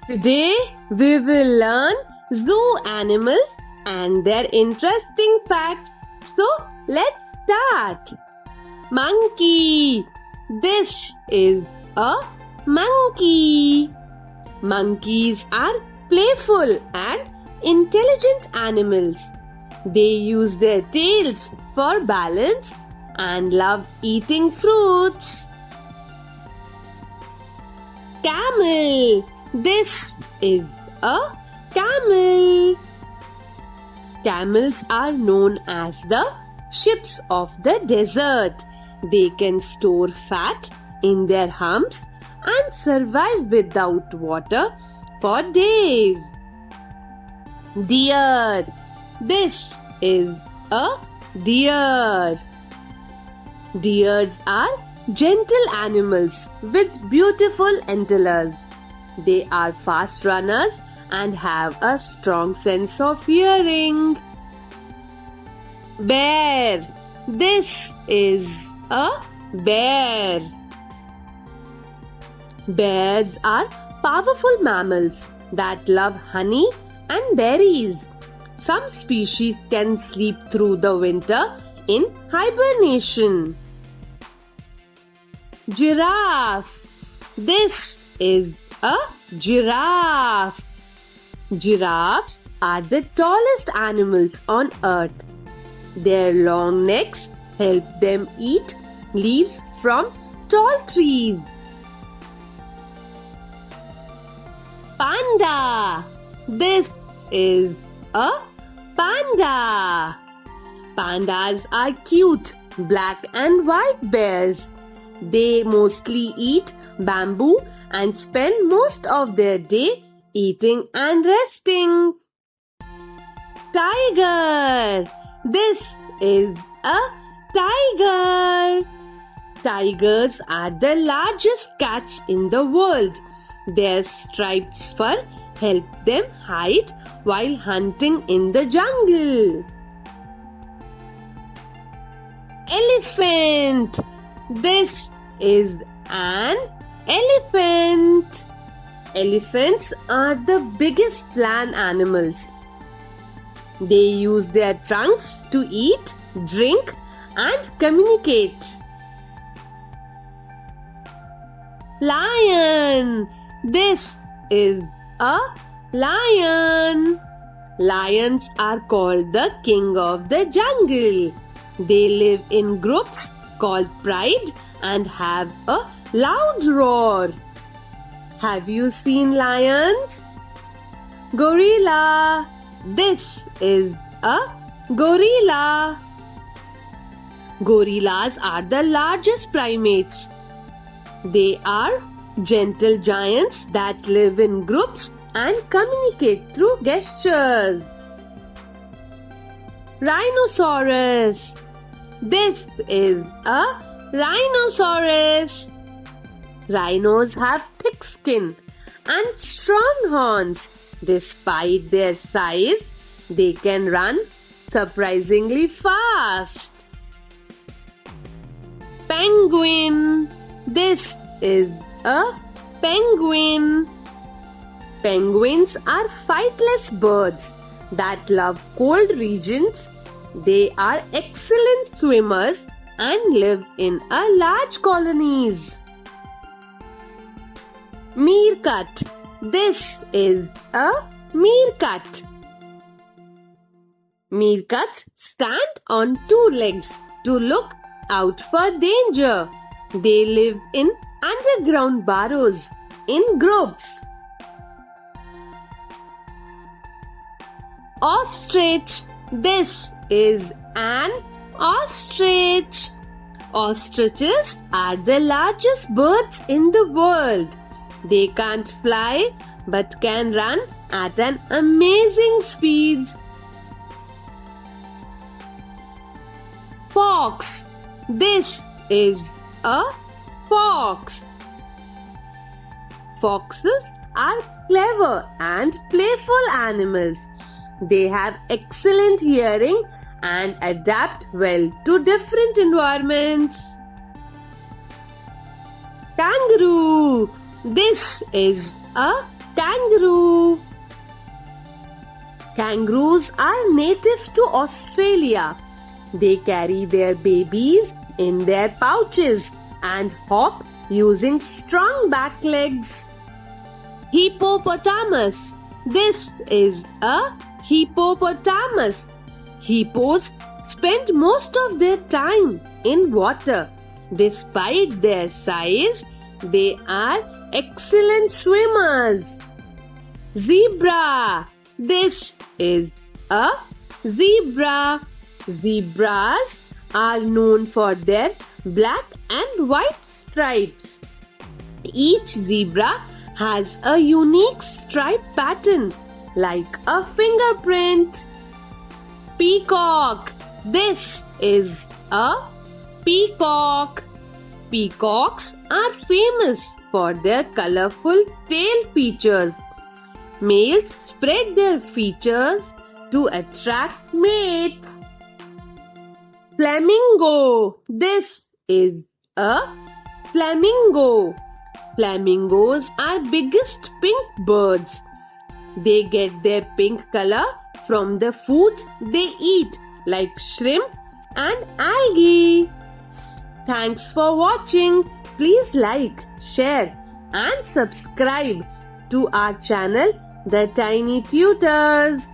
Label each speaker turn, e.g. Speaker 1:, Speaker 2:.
Speaker 1: Today we will learn zoo animals and their interesting facts. So let's start. Monkey. This is a monkey. Monkeys are playful and intelligent animals. They use their tails for balance and love eating fruits. Camel. This is a camel. Camels are known as the ships of the desert. They can store fat in their humps and survive without water for days. Deer. This is a deer. Deers are gentle animals with beautiful antlers. They are fast runners and have a strong sense of hearing. Bear. This is a bear. Bears are powerful mammals that love honey and berries. Some species can sleep through the winter in hibernation. Giraffe. This is a giraffe. Giraffes are the tallest animals on earth. Their long necks help them eat leaves from tall trees. Panda. This is a panda. Pandas are cute black and white bears. They mostly eat bamboo and spend most of their day eating and resting. Tiger. This is a tiger. Tigers are the largest cats in the world. Their striped fur help them hide while hunting in the jungle. Elephant. This is an elephant. Elephants are the biggest land animals. They use their trunks to eat, drink, and communicate. Lion. This is a lion. Lions are called the king of the jungle. They live in groups called pride and have a loud roar. Have you seen lions? Gorilla. This is a gorilla. Gorillas are the largest primates. They are gentle giants that live in groups and communicate through gestures. Rhinoceros. This is a rhinoceros. Rhinos have thick skin and strong horns. Despite their size, they can run surprisingly fast. Penguin. This is a penguin. Penguins are flightless birds that love cold regions. They are excellent swimmers and live in large colonies. Meerkat. This is a meerkat. Meerkats stand on two legs to look out for danger. They live in underground burrows in groups. Ostrich. This is an ostrich. Ostriches are the largest birds in the world. They can't fly but can run at an amazing speed. Fox. This is a fox. Foxes are clever and playful animals. They have excellent hearing and adapt well to different environments. Kangaroo. This is a kangaroo. kangaroo. Kangaroos are native to Australia. They carry their babies in their pouches and hop using strong back legs. Hippopotamus. This is a hippopotamus. Hippos spend most of their time in water. Despite their size, they are excellent swimmers. Zebra. This is a zebra. Zebras are known for their black and white stripes. Each zebra has a unique stripe pattern like a fingerprint. Peacock. This is a peacock. Peacocks are famous for their colorful tail features. Males spread their features to attract mates. Flamingo. This is a flamingo. Flamingos are biggest pink birds. They get their pink color from the food they eat like shrimp and algae. Thanks for watching. Please like, share and subscribe to our channel, The Tiny Tutors.